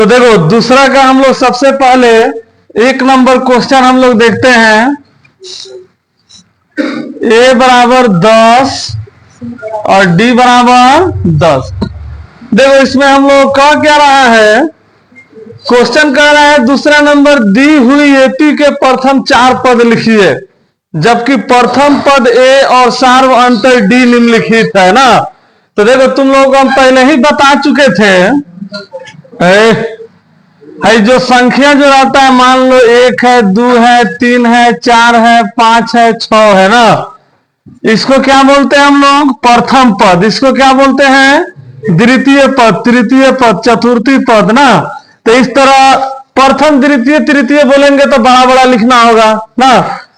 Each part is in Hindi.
तो देखो दूसरा का हम लोग सबसे पहले 1 नंबर क्वेश्चन हम लोग देखते हैं। a बराबर 10 और d बराबर 10। देखो इसमें हम लोग कह क्या रहा है, क्वेश्चन कह रहा है दूसरा नंबर दी हुई एपी के प्रथम 4 पद लिखिए, जबकि प्रथम पद ए और सार्व अंतर डी निम्नलिखित है ना। तो देखो तुम लोग हम पहले ही बता चुके थे, है जो संख्या जो रहता है, मान लो 1 है, 2 है, 3 है, 4 है, 5 है, 6 है ना, इसको क्या बोलते हैं हम लोग, प्रथम पद। इसको क्या बोलते हैं, द्वितीय पद, तृतीय पद, चतुर्थी पद ना। तो इस तरह प्रथम द्वितीय तृतीय बोलेंगे तो बड़ा बड़ा लिखना होगा ना।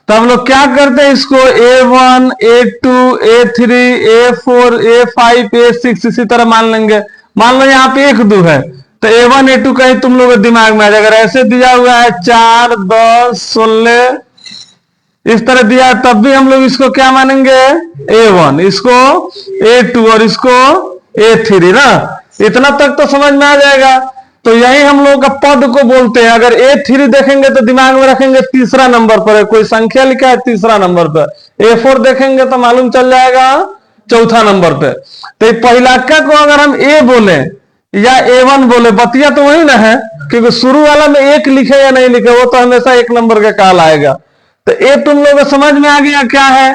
तो हम लोग क्या करते हैं, इसको A1, A2, A3, A4, A5, A6 इसी तरह मान लेंगे। मान लो यहाँ पे 1, 2 है तो A1, A2 कहीं तुम लोग दिमाग में आ जाएगा। अगर ऐसे दिया हुआ है 4, 10, 16 इस तरह दिया है, तब भी हम लोग इसको क्या मानेंगे, A1, इसको A2 और इसको A3 ना। इतना तक तो समझ में आ जाएगा। तो यही हम लोग का पद को बोलते हैं। अगर A3 देखेंगे तो दिमाग में रखेंगे तीसरा नंबर पर है, कोई संख्या लिखा है तीसरा नंबर पर। A4 देखेंगे तो मालूम चल जाएगा चौथा नंबर पे। तो पहिलाका को अगर हम A बोले या A1 बोले, बतिया तो वही ना है, क्योंकि शुरू वाला में 1 लिखे या नहीं लिखे वो तो हमेशा 1 नंबर का काल आएगा। तो A तुम लोग को समझ में आ गया क्या है,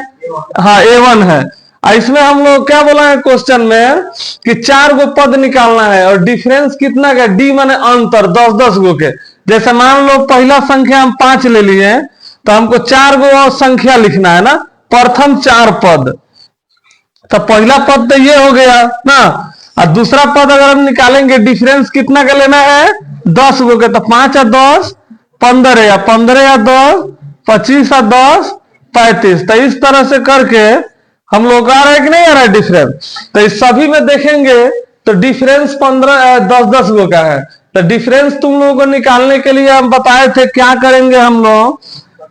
हाँ A1 है। इसमें हम लोग क्या बोला है क्वेश्चन में कि 4 गो पद निकालना है और डिफरेंस कितना का, डी माने अंतर 10-10 गो के। जैसे मान लो पहला संख्या हम 5 ले लिए तो हमको 4 गो संख्या लिखना है ना, प्रथम 4 पद। तो पहला पद तो ये हो गया ना, और दूसरा पद अगर हम निकालेंगे डिफरेंस कितना का लेना है, 10 गो के। तो 5 और 10 15 या 15 या 10 25 और 10 35। तो इस तरह से करके हम लोग आ रहा है कि नहीं आ रहा है डिफरेंस। तो इस सभी में देखेंगे तो डिफरेंस 10-10 गो का है। तो डिफरेंस तुम लोगों को निकालने के लिए हम बताए थे क्या करेंगे, हम लोग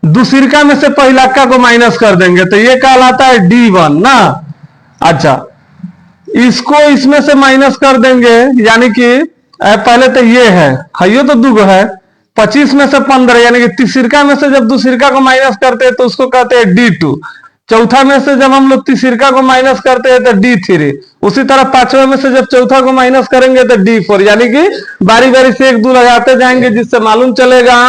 दूसरिका में से पहिलाका को माइनस कर देंगे तो ये कहलाता है D1 ना। अच्छा, इसको इसमें से माइनस कर देंगे, यानी कि पहले तो ये है, ये तो 2 गो है, 25 में से 15 यानी कि तीसरिका में से जब दूसरिका को माइनस करते हैं तो उसको कहते हैं D2। चौथा में से जब हम लोग तीसरिका को माइनस करते हैं तो D3। उसी तरह पांचवा में से जब चौथा को माइनस करेंगे तो D4। यानी कि बारी बारी से 1-2 लगाते जाएंगे, जिससे मालूम चलेगा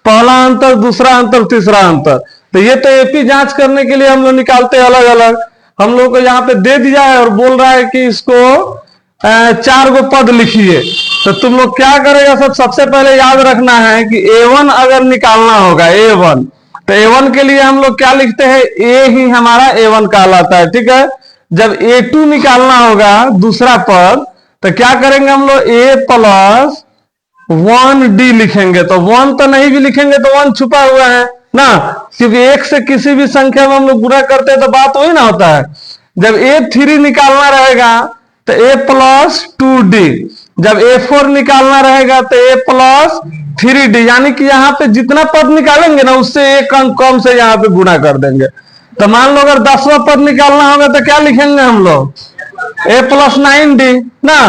पहला अंतर, दूसरा अंतर, तीसरा अंतर। तो ये तो एपी जांच करने के लिए हम लोग निकालते हैं अलग अलग। हम लोग को यहाँ पे दे दिया है और बोल रहा है कि इसको 4 गो पद लिखिए। तो तुम लोग क्या करेगा, सबसे पहले याद रखना है कि A1 अगर निकालना होगा, A1, तो A1 के लिए हम लोग क्या लिखते हैं, A ही हमारा A1 कहलाता है, ठीक है। जब A2 निकालना होगा दूसरा पद तो क्या करेंगे हम लोग, A + 1D लिखेंगे। तो 1 तो नहीं भी लिखेंगे तो 1 छुपा हुआ है ना, क्योंकि 1 से किसी भी संख्या में हम लोग गुणा करते हैं तो बात वही ना होता है। जब A3 निकालना रहेगा तो A + 2D, जब A4 निकालना रहेगा तो A + 3D, यानी कि यहाँ पे जितना पद निकालेंगे ना उससे 1 अंक कम से यहाँ पे गुणा कर देंगे। तो मान लो अगर 10वां पद निकालना होगा तो क्या लिखेंगे हम लोग, A + 9D ना।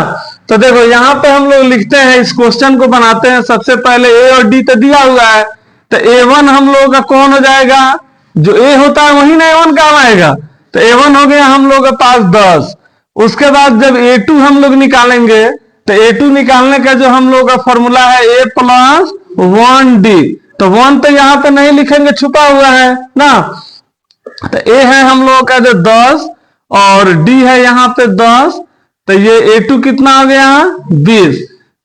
तो देखो यहाँ पे हम लोग लिखते हैं, इस क्वेश्चन को बनाते हैं। सबसे पहले A और D तो दिया हुआ है, तो A1 हम लोग का कौन हो जाएगा, जो A होता है वही ना A1 काम आएगा। तो A1 हो गया हम लोग के पास 10। उसके बाद जब A2 हम लोग निकालेंगे तो A2 निकालने का जो हम लोग का फॉर्मूला है A + 1D। तो 1 तो यहाँ पे नहीं लिखेंगे, छुपा हुआ है ना। तो A है हम लोग का जो 10 और D है यहाँ पे 10। तो ये A2 कितना हो गया, 20।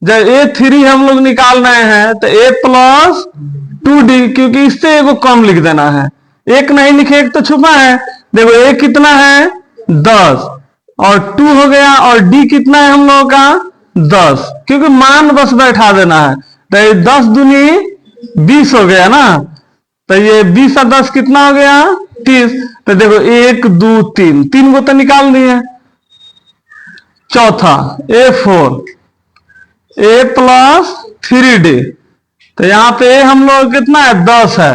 जब A3 हम लोग निकाल रहे हैं तो A + 2D, क्योंकि इससे एगो कम लिख देना है, 1 नहीं लिखे, 1 तो छुपा है। देखो A कितना है 10 और 2 हो गया, और D कितना है हम लोगों का 10, क्योंकि मान बस बैठा देना है। तो ये 10 दूनी 20 हो गया ना। तो ये 20 और 10 कितना हो गया, 30। तो देखो 1 2 3 गो तो निकाल दिए। चौथा A4, A + 3D। तो यहाँ पे A हम लोग कितना है 10 है,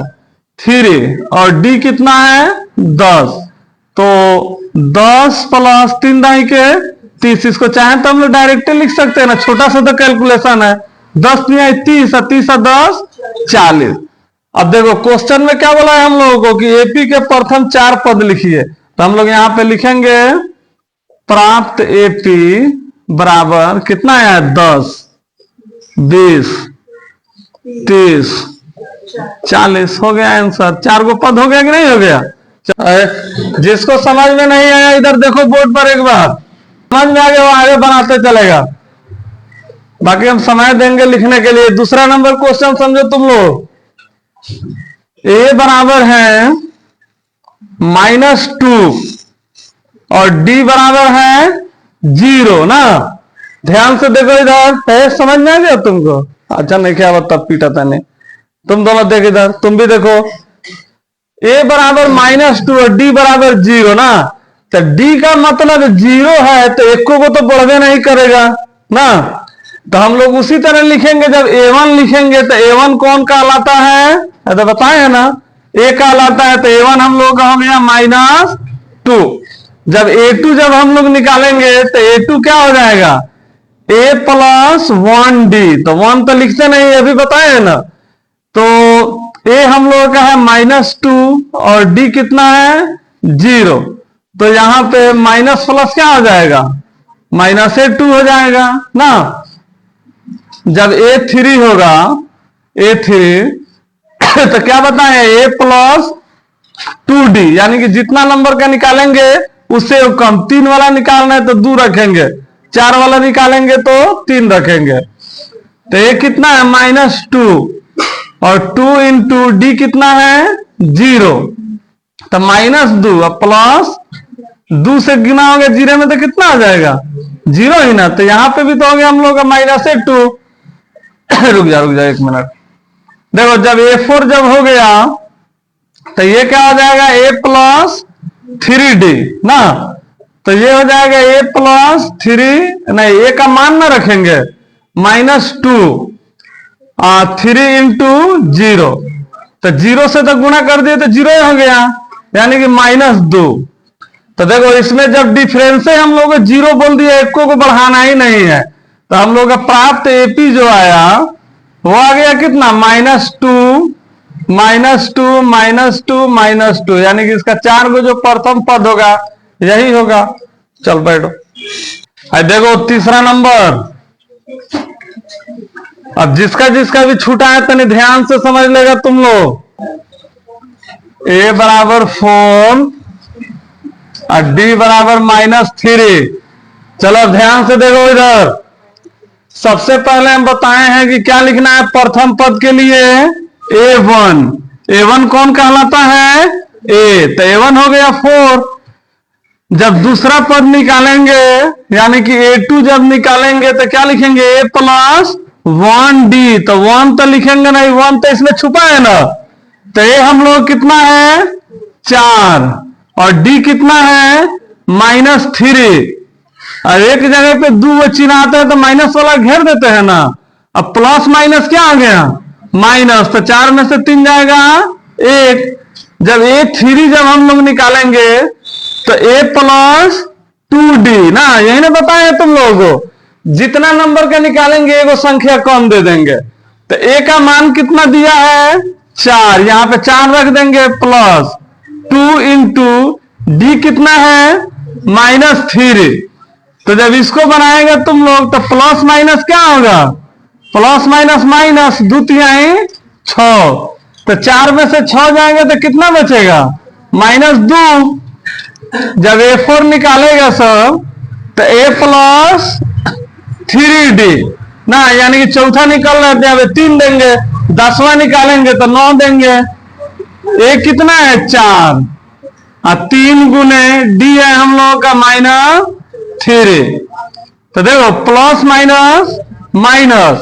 3, और D कितना है 10। तो 10 + 3 दाई के 30। इसको चाहे तो हम लोग डायरेक्ट लिख सकते हैं ना, छोटा सा तो कैलकुलेशन है। 10 तिहाई 30 और 30 और 10 40। अब देखो क्वेश्चन में क्या बोला है हम लोगों को कि एपी के प्रथम 4 पद लिखिए, तो हम लोग यहां पे लिखेंगे प्राप्त एपी बराबर कितना है 10 20 30 40। हो गया आंसर, 4 गो पद हो गया कि नहीं हो गया। जिसको समझ में नहीं आया इधर देखो बोर्ड पर एक बार, समझ में आ गया वो आगे बनाते चलेगा, बाकी हम समय देंगे लिखने के लिए। दूसरा नंबर क्वेश्चन समझो तुम लोग, ए बराबर है -2 और डी बराबर है 0 ना। ध्यान से देखो इधर, है समझ में आ गया तुमको। अच्छा नहीं क्या तब पीटा था नहीं, तुम दोनों देख इधर, तुम भी देखो। ए बराबर -2 और डी बराबर 0 ना, तो डी का मतलब 0 है तो एको को तो बढ़वे नहीं करेगा ना। तो हम लोग उसी तरह लिखेंगे, जब A1 लिखेंगे तो A1 कौन कहलाता है, तो बताए ना ए कहलाता है, तो A1 हम लोग का हो गया -2। जब A2 जब हम लोग निकालेंगे तो A2 क्या हो जाएगा A + 1D, तो 1 तो लिखते नहीं अभी बताए ना। तो ए हम लोग का है -2 और डी कितना है 0, तो यहां पे माइनस प्लस क्या हो जाएगा -2 हो जाएगा ना। जब A3 होगा A3 तो क्या बताएं A + 2D, यानी कि जितना नंबर का निकालेंगे उससे कम। 3 वाला निकालना है तो 2 रखेंगे, 4 वाला निकालेंगे तो 3 रखेंगे। तो ये कितना है -2 और 2 × D कितना है 0, तो -2 और +2 से गिना हो गया 0 में तो कितना आ जाएगा 0 ही ना। तो यहां पे भी तो हो गया हम लोग का -2। रुक जा 1 मिनट, देखो जब A4 जब हो गया तो ये क्या हो जाएगा A + 3D ना। तो ये हो जाएगा A + 3, नहीं A का मान ना रखेंगे -2 3 × 0, तो 0 से तो गुणा कर दिए तो 0 हो गया, यानी कि -2। तो देखो इसमें जब डिफरेंस है हम लोग 0 बोल दिया, एको को बढ़ाना ही नहीं है, तो हम लोग का प्राप्त एपी जो आया वो आ गया कितना -2 -2 -2 -2, यानी कि इसका 4 गो जो प्रथम पद होगा यही होगा। चल बैठो, देखो तीसरा नंबर। अब जिसका जिसका भी छूटा है तनी ध्यान से समझ लेगा तुम लोग। A बराबर 4 और D बराबर -3। चलो ध्यान से देखो इधर, सबसे पहले हम बताए हैं कि क्या लिखना है प्रथम पद के लिए A1। A1 कौन कहलाता है A, तो A1 हो गया 4। जब दूसरा पद निकालेंगे यानी कि A2 जब निकालेंगे तो क्या लिखेंगे A + 1D, तो 1 तो लिखेंगे नहीं, 1 तो इसमें छुपा है ना। तो A हम लोग कितना है 4 और D कितना है -3, और एक जगह पे 2 चिन्ह आता है तो माइनस वाला घेर देते हैं ना। अब प्लस माइनस क्या आ गया माइनस, तो 4 में से 3 जाएगा 1। जब A3 जब हम लोग निकालेंगे तो A + 2D ना, यही ना बताए तुम लोगों को, जितना नंबर का निकालेंगे एगो संख्या कम दे देंगे। तो A का मान कितना दिया है 4, यहां पे 4 रख देंगे प्लस 2 × D कितना है -3। तो जब इसको बनाएंगे तुम लोग तो प्लस माइनस क्या होगा प्लस माइनस माइनस 2 तिहाई 6, तो 4 में से 6 जाएंगे तो कितना बचेगा -2। जब A4 निकालेगा सब तो A + 3D ना, यानी कि चौथा निकल रहे थे, अब 3 देंगे, 10वां निकालेंगे तो 9 देंगे। A कितना है 4 और 3 × D है हम लोगों का -3। तो देखो प्लस माइनस माइनस,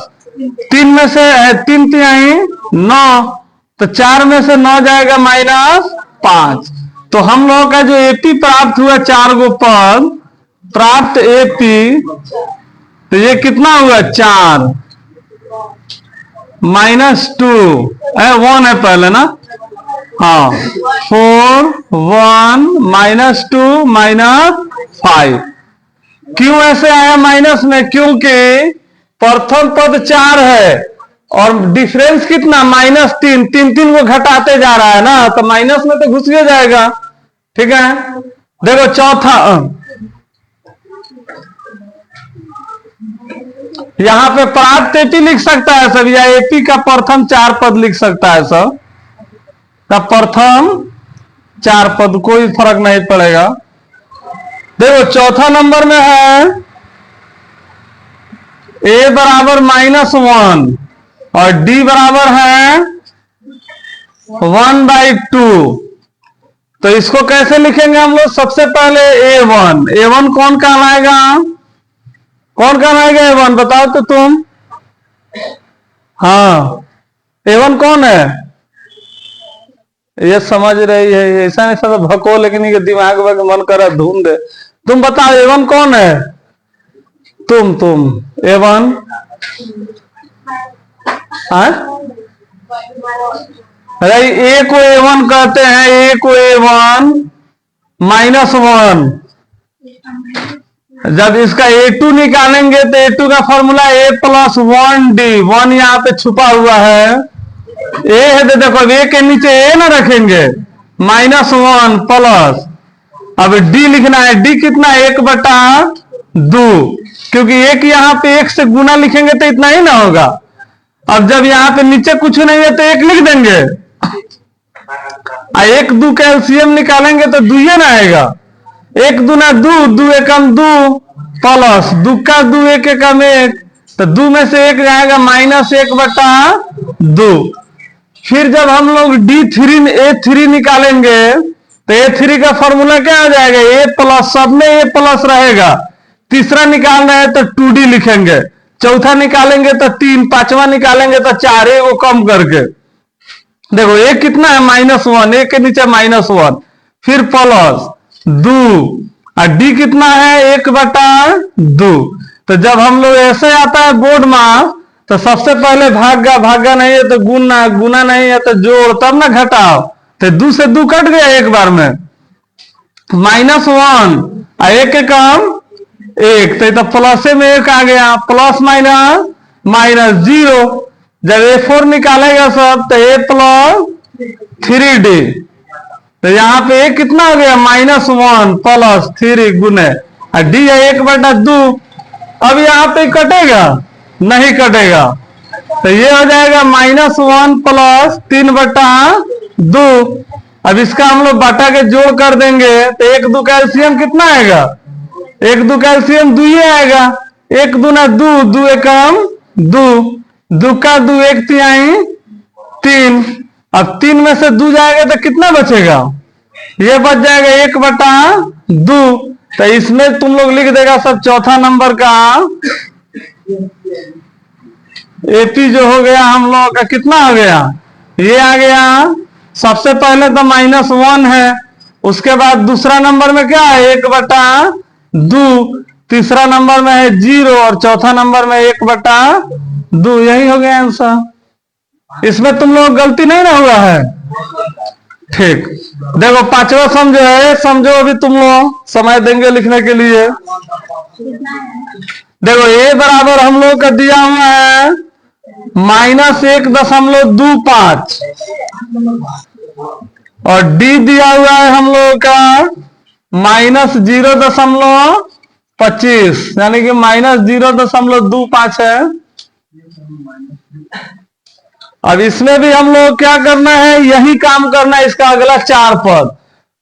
3 में से 3 तिहाई 9, तो 4 में से 9 जाएगा -5। तो हम लोगों का जो एपी प्राप्त हुआ 4 गो पद प्राप्त एपी, तो ये कितना हुआ 4 -2 1 है पहले ना, हाँ 4 1 -2 -5। क्यों ऐसे आया माइनस में, क्योंकि प्रथम पद 4 है और डिफरेंस कितना -3, 3 को घटाते जा रहा है ना, तो माइनस में तो घुस गया जाएगा। ठीक है, देखो चौथा यहां पे प्राप्त एपी लिख सकता है सब, या एपी का प्रथम 4 पद लिख सकता है सब, का प्रथम 4 पद, कोई फर्क नहीं पड़ेगा। देखो चौथा नंबर में है a बराबर -1 और d बराबर है 1/2। तो इसको कैसे लिखेंगे हम लोग? सबसे पहले a1 कौन कहलाएगा? कौन कहलाएगा a1? बताओ तो तुम। हाँ, a1 कौन है? ये समझ रही है, ऐसा नहीं सब भको, लेकिन ये दिमाग में मन कर रहा ढूंढ दे। तुम बताओ a1 कौन है? तुम a1 अरे a को a1 कहते हैं, a को a1 -1। जब इसका a2 निकालेंगे तो a2 का फॉर्मूला a + 1d, 1 यहां पे छुपा हुआ है, a है तो देखो a के नीचे a ना रखेंगे, -1 प्लस, अब d लिखना है, d कितना 1/2, क्योंकि एक यहां पे 1 से गुना लिखेंगे तो इतना ही ना होगा। अब जब यहां पे नीचे कुछ नहीं है तो 1 लिख देंगे, 1 2 का एलसीएम निकालेंगे तो 2 ही ना आएगा, 1 दूना 2, 2 एकम 2 प्लस 2 का 2, 1 एकम 1, तो 2 में से 1 जाएगा -1/2। फिर जब हम लोग a3 निकालेंगे तो a3 का फॉर्मूला क्या हो जाएगा? a+, सब में a प्लस रहेगा। तीसरा निकाल रहे हैं तो 2d लिखेंगे, चौथा निकालेंगे तो 3, पांचवा निकालेंगे तो 4, को कम करके देखो a कितना है -1, a के नीचे -1, फिर प्लस 2 और d कितना है 1/2। तो जब हम लोग ऐसे आता है बोर्ड में तो सबसे पहले भागा नहीं है तो गुना नहीं है तो जोड़, तब ना घटाओ, तो 2 से 2 कट गया एक बार में, -1 और 1 के कम 1, तो प्लस में 1 आ गया, प्लस -0। जब a4 निकालेगा सब तो a + 3d, तो यहाँ पे a कितना हो गया -1 प्लस 3 गुने, और d है 1/2। अब यहाँ पे कटेगा? नहीं कटेगा, तो ये हो जाएगा -1 प्लस 3/2। अब इसका हम लोग बटा के जोड़ कर देंगे तो 1 2 का एलसीएम कितना आएगा? 1 2 का एलसीएम 2 ही आएगा, 1 दूना 2, 2 एकम 2, 2 का 2, 1 तिहाई 3। अब 3 में से 2 जाएगा तो कितना बचेगा? ये बच जाएगा 1/2। तो इसमें तुम लोग लिख देगा सब चौथा नंबर का एपी जो हो गया हम लोग का कितना हो गया? ये आ गया। सबसे पहले तो -1 है, उसके बाद दूसरा नंबर में क्या है 1/2, तीसरा नंबर में है 0 और चौथा नंबर में 1/2। यही हो गया आंसर। इसमें तुम लोग गलती नहीं ना हुआ है? ठीक, देखो पांचवा समझो है, समझो अभी तुम लोग समय देंगे लिखने के लिए। देखो a बराबर हम लोग का दिया हुआ है -1.25 और d दिया हुआ है हम लोग का -0.25, यानी कि -0.25 है। अब इसमें भी हम लोग क्या करना है, यही काम करना है, इसका अगला 4 पद।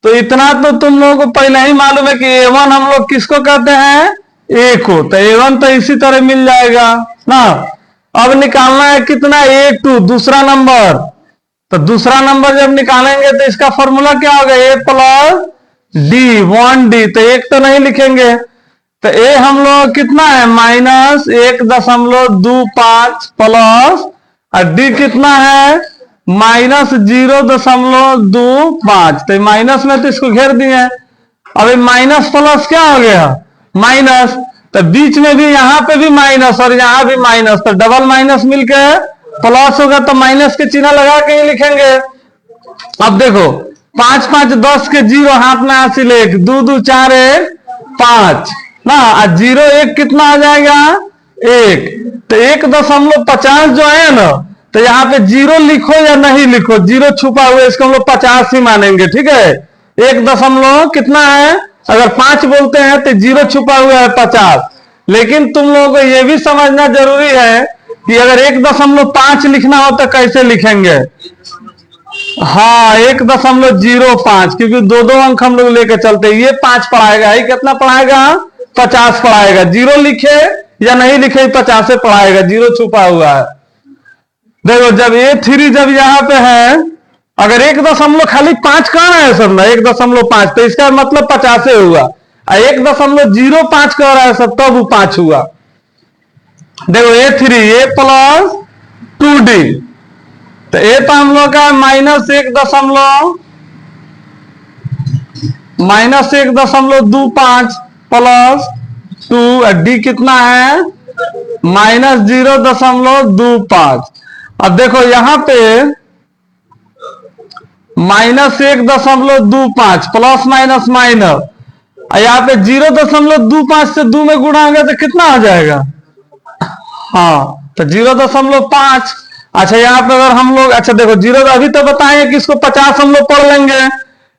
तो इतना तो तुम लोगों को पहले ही मालूम है कि a1 हम लोग किसको कहते हैं? a को, तो a1 तो इसी तरह मिल जाएगा ना। अब निकालना है कितना? a2, दूसरा नंबर। तो दूसरा नंबर जब निकालेंगे तो इसका फॉर्मूला क्या होगा? a + d, 1d, तो 1 तो नहीं लिखेंगे, तो a हम लोग कितना है -1.25 प्लस, और d कितना है -0.25, तो माइनस में तो इसको घेर दिए। अब माइनस प्लस क्या हो गया? माइनस, तो बीच में भी यहाँ पे भी माइनस और यहाँ भी माइनस, तो डबल माइनस मिलके प्लस होगा, तो माइनस के चिन्ह लगा के ही लिखेंगे। अब देखो 5 5 10 के 0 हाथ में हासिल 1, 2 2 4 1 5 ना, 0 1 कितना आ जाएगा 1। तो 1.50 जो है ना, तो यहाँ पे 0 लिखो या नहीं लिखो, 0 छुपा हुआ है, इसको हम लोग 50 ही मानेंगे। ठीक है, 1 दशमलव कितना है, अगर 5 बोलते हैं तो 0 छुपा हुआ है 50। लेकिन तुम लोगों को यह भी समझना जरूरी है कि अगर 1.5 लिखना हो तो कैसे लिखेंगे। हाँ, 1.05, क्योंकि दो दो अंक हम लोग लेके चलते हैं। ये 5 पढ़ाएगा, ये कितना पढ़ाएगा, 50 पढ़ाएगा। 0 लिखे या नहीं लिखे 50 पढ़ाएगा, 0 छुपा हुआ है। देखो जब A3 जब यहाँ पे है, अगर 1 खाली 5 कह रहा है सब ना, 1.5, तो इसका मतलब 50 हुआ। 1.05 कह रहा है सब, तब वो 5 हुआ। देखो A3 A प्लस 2D, तो ए तो हम लोग का -1.25 प्लस 2, डी कितना है -0.25। अब देखो यहाँ पे -1.25 प्लस माइनस माइनस, यहाँ पे 0.25 से 2 में गुणा हो गया तो कितना हो जाएगा, हाँ तो 0.5। अच्छा यहाँ पे अगर हम लोग, अच्छा देखो 0 अभी तो बताएं कि इसको 50 हम लोग पढ़ लेंगे,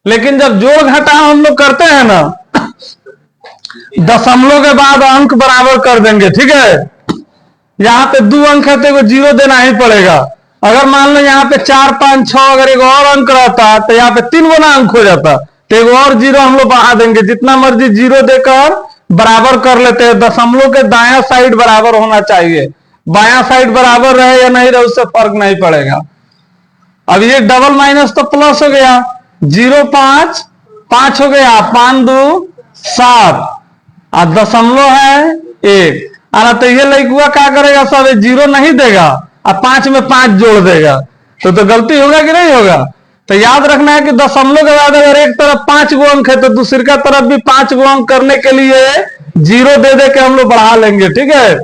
लेकिन जब जोड़ घटाव हम लोग करते हैं ना, दशमलव के बाद अंक बराबर कर देंगे। ठीक है, यहाँ पे 2 अंक है तो 0 देना ही पड़ेगा। अगर मान लो यहाँ पे 4, 5, 6 अगर एक और अंक रहता तो यहाँ पे 3 गुना अंक हो जाता, तो एक और 0 हम लोग बढ़ा देंगे, जितना मर्जी 0 देकर बराबर कर लेते हैं। दशमलव के दायां साइड बराबर होना चाहिए, बायां साइड बराबर रहे या नहीं रहे उससे फर्क नहीं पड़ेगा। अब ये डबल माइनस तो प्लस हो गया, 0, 5, 5 हो गया, 5, 2, 7, और दशमलव है 1। तो ये लड़कुआ क्या करेगा, सब 0 नहीं देगा और 5 में 5 जोड़ देगा, तो गलती होगा कि नहीं होगा। तो याद रखना है कि दशमलव के बाद अगर एक तरफ 5 गो अंक है तो दूसरी का तरफ भी 5 गो अंक करने के लिए 0 दे के हम लोग बढ़ा लेंगे। ठीक है,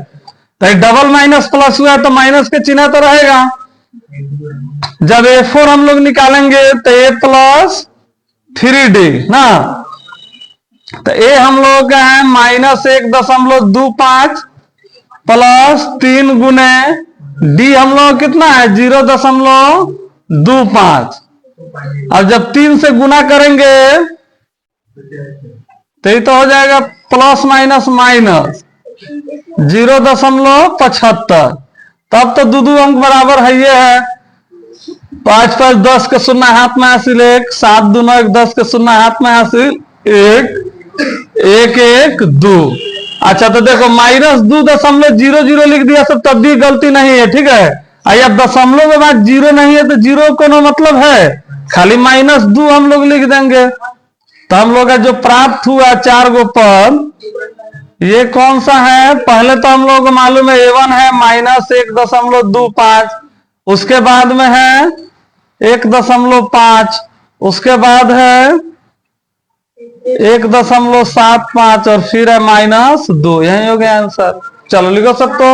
तो डबल माइनस प्लस हुआ तो माइनस के चिन्ह तो रहेगा। जब A4 हम लोग निकालेंगे तो A प्लस 3D ना, तो A हम लोग का है -1.25 प्लस 3 गुने D हम लोग कितना है 0.25। अब जब 3 से गुना करेंगे तो ये तो हो जाएगा प्लस माइनस माइनस 0.75। तब तो दो अंक बराबर है, ये है 5, 5, 10 के शून्य हाथ में हासिल 1, 7, 2, 9, 10 के शून्य हाथ में हासिल 1, 1, 1, 2। अच्छा तो देखो -2.00 लिख दिया सब, तब भी गलती नहीं है। ठीक है, अब दशमलव के बाद 0 नहीं है तो 0 को मतलब है, खाली -2 हम लोग लिख देंगे। तो हम लोग का जो प्राप्त हुआ 4 गो पद, ये कौन सा है, पहले तो हम लोग को मालूम है A1 है -1.25, उसके बाद में है 1.5, उसके बाद है 1.75 और फिर है -2। यही हो गया आंसर। चलो लिखो सबको।